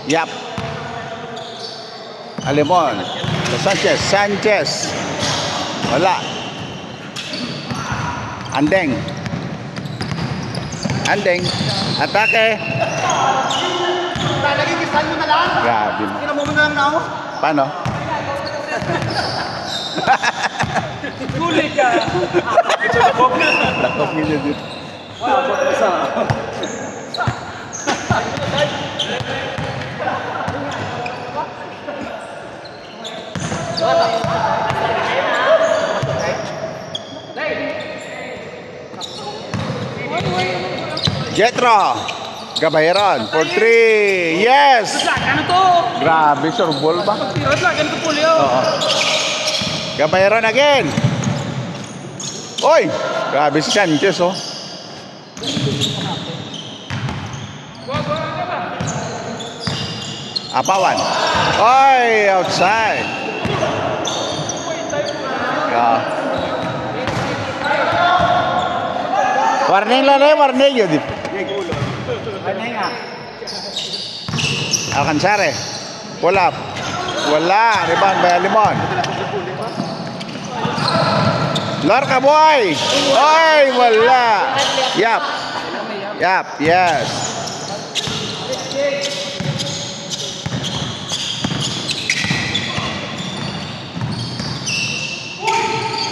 Yap. Alimon. Sanchez. Wala. Andeng. Atake. Lagi kisan mo na lang. Grabe mo. Kinamu mo na lang na ako. Paano? Huli ka. Lakop nila dito. Jetro Gabayron for 3. Yes. Ano to? Grabe, surbol ba? Tirot lang, ganito po liyo. Oo. Gabayron again. Oy, grabe si Sanchez, oh. Apawan. Oy, outside. Yeah. Warning lang eh, warning yun. Alcanzare. Pull up. Wala. Rebound by Alimon. Lorca boy. Oy, wala. Yap. Yes.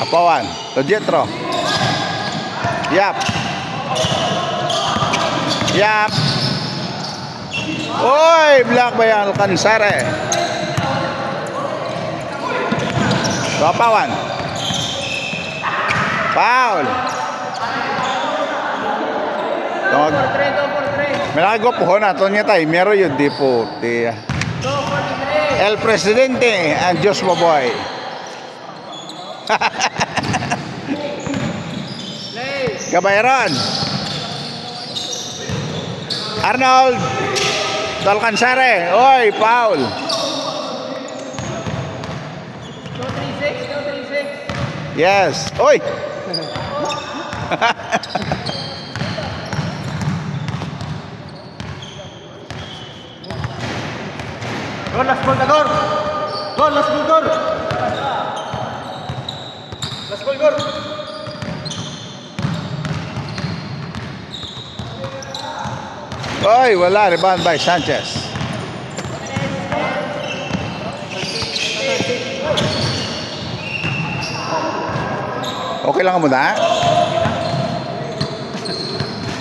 Apawan. Jetro. Yap. Oy, black by Alcanzare. Apawan. Foul. Malago po na to niya tayo. Meron yun di po. El Presidente and Joshua Boy. Gabayron. Arnold. Alcanzare. Oy, foul. Yes. Oy. Gol, las gol. Oy, wala. Rebound by Sanchez. Okay lang mo na?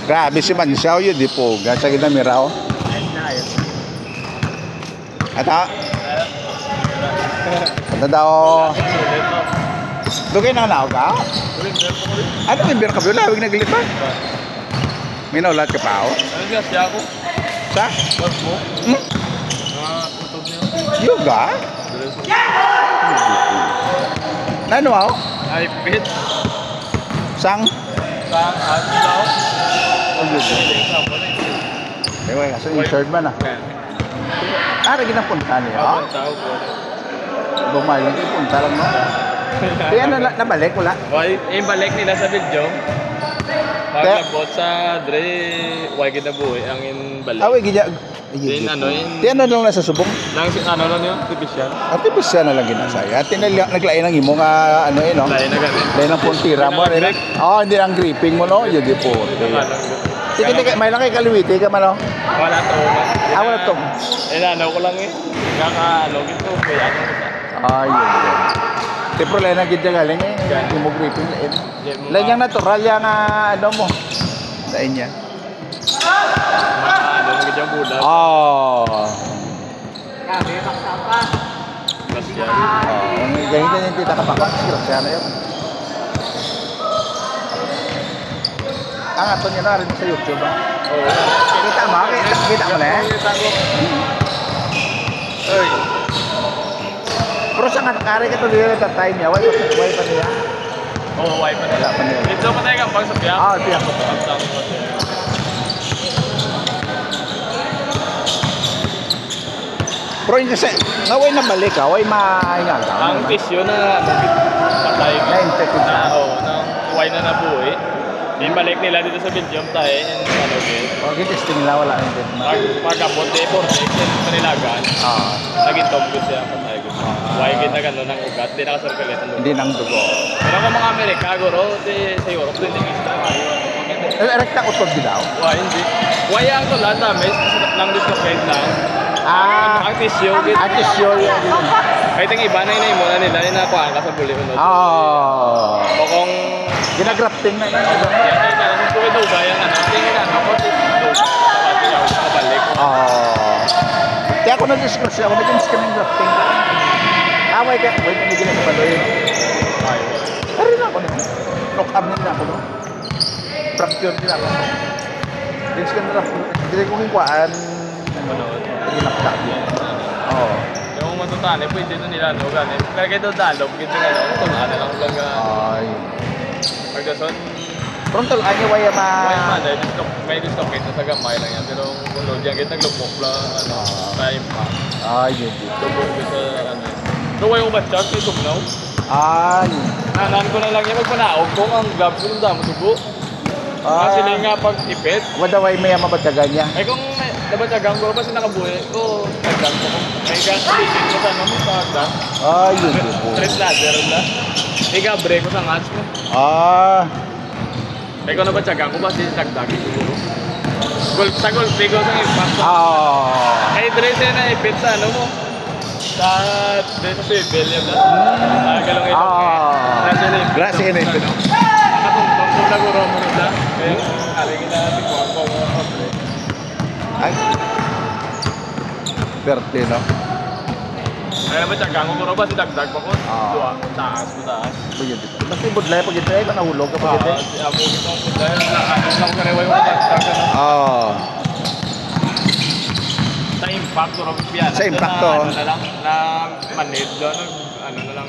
Grabe si Mansiao yun, di po. Gasa kita mirao. Ata? Ata daw. Dugay na ako ka? Ano may beer ka ba? Lawig naglip ba? May naulat ka pa ako? Ano siya siya ako? Sa? Bas mo? Tutog niya. Yoga? Ano ako? Ay, pit. Sang? Sang, ano daw? Ewan, kaso insured man ah. Lagi na punta niya. Bumayon yung punta lang mo. Kaya nabalik wala? Yung balik nila sa video. Pag-labot sa Dre, huwag kinabuhi ang balik. Away, gina. Din ano yun? Di ano lang nasa subong? Lang ano lang yun? Artificial? Artificial na lang ginasaya. Naglain ng imo nga ano eh no? Lain na ganit. Lain ng puntira mo rin. Hindi ang gripping mo no? Yun di po. Tika, may lang kay kaliwiti ka man no? Wala to. Wala to. Ano ko lang eh. Kaka-login ko. Kaya ako kita. Yun. Tipro lain ang gidya galing eh. Hindi mo gripping lain. Lain yung natural yung ano mo. Lain niya. Kami, maksa pa. Grasya. Ganyan yung tita kapakan. Grasya na yun. Ato niya na rin sa YouTube ba? Oo. Kita mo? Kita mo na eh? Ay. Pero sa kari ka ito nila na time niya. Why pa niya? Oo, why pa nila. Dito pa tayo kapag sa piyak? Piyak ko to. Pero yung kasi, naway na balik ka, way maingal ka. Ang tissue na patay ka. Na-infect Na, siya. nang why na nabuhay. Yung balik nila dito sa Belgium tayo, and ano din. Okay, testing nila, wala nang din. Pagkapot, portex, yung Manilagan. Naging tombo siya, patay ko. Why kita gano'n ng ugat, di nakasirkulit ang dugo. Hindi nang dugo. Pero kung mga Amerika, guro, sa Europe, doon yung isla. Erekta utod din daw? Why, hindi. Why ang to lahat namin, nang dislocate lang. Ang tissue, Tissue yan. kahit ang iba na inay mo na nila, inakuhaan ka sa buli unod. O kung Ginagrafting na yun. kung ito ba yan, tingin na ako, nakabalik. Kaya ako na-discuss ako, nag-ins ka ng grafting. Away ka, wait, hindi ginagpaloy. Pero na ako naman. Knock-up nila ako. Fracture nila ako. Dins ka na lang, hindi ko kinkuhaan. Ginaktak yun. Yung matutani, pwede na nila, no, gani. Pero kayo dalog, gito nga lang, tulaan na lang lang. Pagkason, pero tulaan niya, waya may dislocate na sa gamay lang yan. Pero kung load yan, kita naglupok lang, time pa. Yun. Lupok sa, pero wala ko ba charge, may tugnaw? Nanan ko na lang yan, magpanaog ko, ang grab ko yung damo tubo. Kasi nga pag-ipit. Wadaway may mabatyagan niya. Eh kung nabatyagan ko, kasi nakabuhi ko, nagdang ko. May gas-tigit ko sa ano mo, sa hagdang. Yun. Straight ladder na. Ika, break ko sa ngats mo. Eh kung nabatyagan ko, kasi nagdagi siguro. Sa golf, ko sa impact. Eh, dress yan na ipit sa ano mo. Sa civil yun na. Galong ito. Grabe yun ipit. Nakatungtong kung naguro mo na. Kaya haringin na natin kung ako mga break. Ay. Berte, no? Kaya ba tiyang gango ko ba si dagdag pa ko? Dua, taas ko taas. Basta yung budlay pag ito eh, nahulog ka pag ito eh. Ako itong budlay, nakakit lang karewa yung dagdag. Sa impact ko, Robian. Sa impact to. Ano na lang, na manid doon, ano na lang,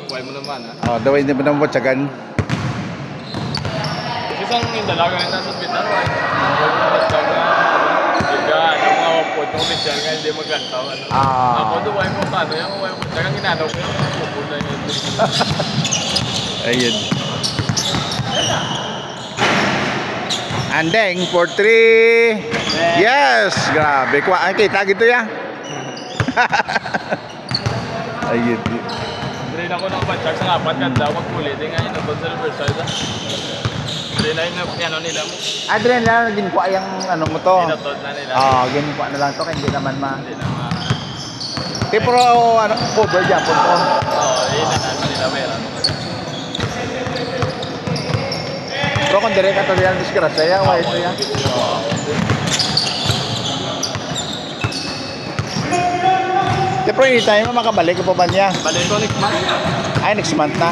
buhay mo naman ha. Daway hindi mo naman batyagan. Isang yung dalaga na nasa hospital, buhay mo dagdag na. Ang mga wapod ng official nga hindi maglantaw. Ako doon, mo paano yan? Dagang ginanaw ko yung pupul na yun. Ayun. Andeng for 3. Yes! Grabe. Kita gitu ya. Ayun. Drain ako ng batsak sa apat ganda. Magkulit. Nga yun, nabot sa reverse. Drain na yung ano nila mo. Drain na lang, ginkuha yung ano mo to. Pinatod na nila. Ginkuha na lang to, kaya hindi naman pero ano, cover dyan po to. Yun na naman nila meron. Pero kung direct ka to yan, disgrasya yan, wala ito yan. Pero anytime mo makabalik ko pa ba niya? Balik ko next month. Ay, next month na.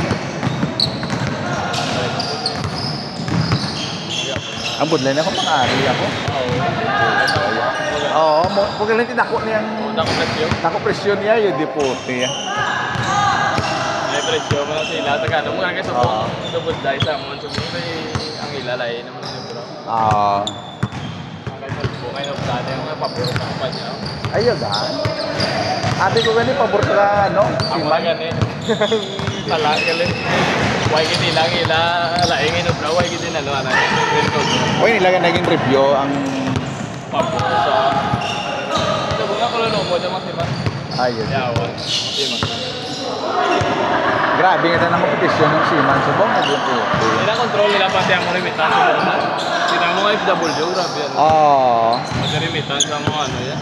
Ang budlay na ako, mga-ari ako. Pag lang tinako niyang... Nako presyon niya, yun di puti. May presyon mo na sila. Tagano mo nga kayo sa budlay sa mga sumuli. Ang ilalay naman nila bro. Ngayon ang plano yung mga pabor sa kapag niya. Ayun ate ko gani, pabor sa ano? Ang mga gani. Talagang why gini lang laingin na bro, why gini na ano. Why nila naging review ang pabor sa bunga ko lang mo dyan masiman. Ayun. Yawan. Masiman. Grabe nga na competition ng Siman sa bong naging po. Nila control nila pati ang remittance sa mga. Sila mga FW, grabe yan. Mag-remittance sa mga ano yan.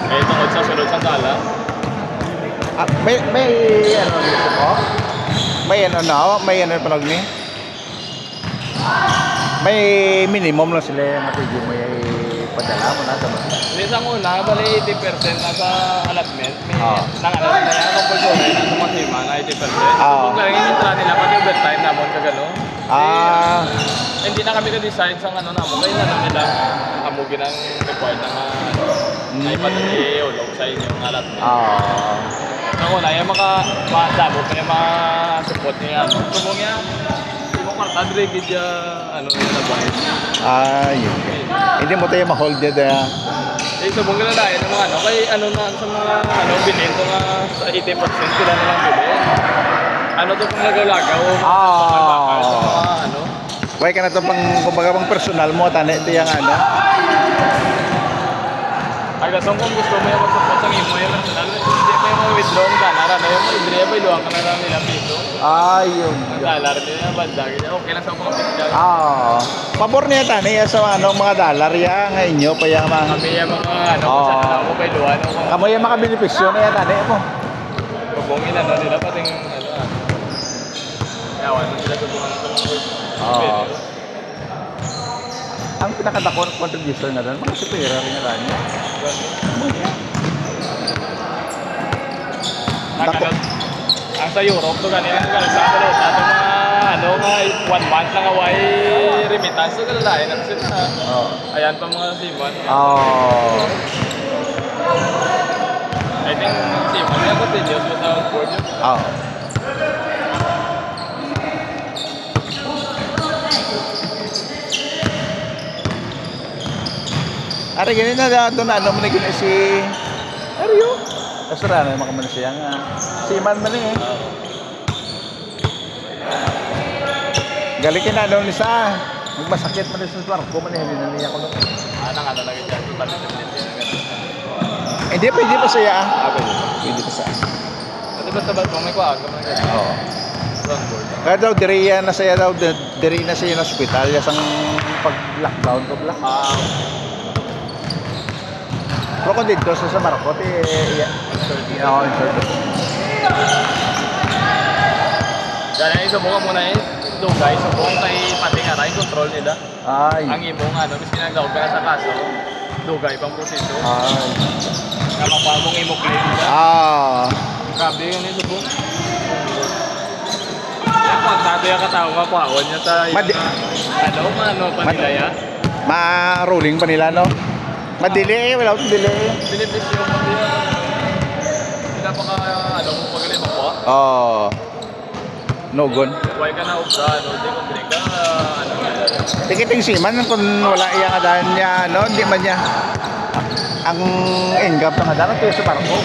Kaya tungkol sa sunod sa tala. May ano dito po? May panog ni? May minimum lang sila yung matigil may padala mo na sa basta. Minsan una, bali 80% na sa allotment. May nang-allotment na yan, compulsory na sa masima na 80%. Kung lang yung intra nila, pati overtime naman ka gano'n. Hindi na kami ka-design sa ano naman. Kaya na nila, kamugin ang required na ipadali ulog sa inyong allotment. Nang una, yung makadabo pa yung support niya. Subong niya, yung kartadrigid yung ano yung nabahit. Yun. Hindi mo tayo ma-hold niya dahil Eh, subong nila dahil ng mga ano, kay ano na sa mga ano, bilhin ko nga sa 80% sila na lang bilhin. Ano to pang lagaw-lagaw? Ano? Why ka na to pang, kumbaga pang personal mo, tani, ito yung ano? Agasong kung gusto mo yung mag-support sa imo yung personal, hindi pa yung withdraw ng dollar, ano yung libre ba, iluwang ka na lang nila piso. Yun. Ang dollar din yung banda, okay lang sa mga picture. Pabor niya tani, sa ano, mga dollar, ya, nga inyo, pa yung mga... Kami yung mga ano, kung saan ako pa iluwan. Kamu yung makabilipisyo na yan, tani, mo. Pabungin ano nila, pating ano, yawan mo sila tutungan ng mga Ang pinakadakon contribution na doon, mga superior rin na niya. Ang sa Europe, to ganyan ang example sa ating mga ano, mga 1 month lang away remittance, to galalain ang sila. Ayan pa mga siman. I think siman, may continuous mo sa board yun. Ari ganyan na doon ano mo na gina si Ario. Kasara na makaman siya nga. Si Man man eh. Galikin na doon isa. Magmasakit man sa barko man hindi na niya kuno. Ana nga talaga diyan to balik sa Hindi pa siya. Hindi pa siya. Ito basta ba may kuha ka man ganyan. Kaya daw diriya na siya daw diri na siya sa ospital ya sang pag-lockdown ko bla. Pero kung dito sa Marcot, Dahil ito mo muna dugay, so kung kay pati nga rin, control nila. Ang imong ano, bis pinagdaog ka sa kaso, dugay pang proseso. Nga mapamong imong claim nila. Grabe yun yung subong. Yan po, ang tato yung katao nga pawon niya sa ano pa nila yan? Ma-rolling pa nila, no? Madili, wala akong dili. Binibis yung pati pinapaka, ano mo, magaling mo po? Nogon. Huwag ka na ubra, no? Hindi kung binig ka, ano nga. Tikiting siman, kung wala iya nga dahil niya, no? Hindi man niya. Ang engap na nga dahil, ito sa barko.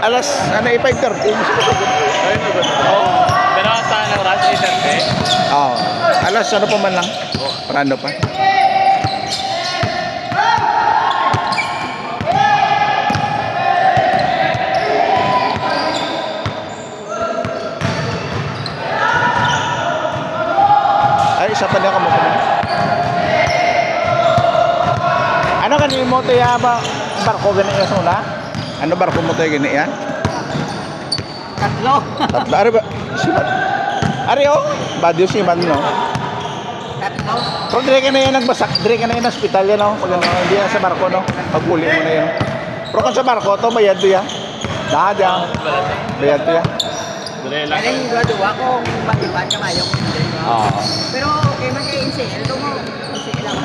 Alas, ano, 5:30. Pero saan ang rush 8:30? Alas, ano pa man lang. Parano pa. Ay, isa pa na ka mo. Ano kanina mo ito ba? Barko ganyan sa una? Ano barko mo tayo gini yan? Tatlo. Ari ba? Siman. Ari Badio siman no? Tatlo. Pero dire ka na yan nagbasak. Dire ka na yan ng hospital yan no? Pag ano, hindi yan sa barko no? Pagpuli mo na yan. Pero kung sa barko to, bayad to yan. Dahad yan. Bayad to yan. Kaya yung gagawa ko, mag-ipan ka mayong. Pero okay man kayo insi. Ito mo, insi lang.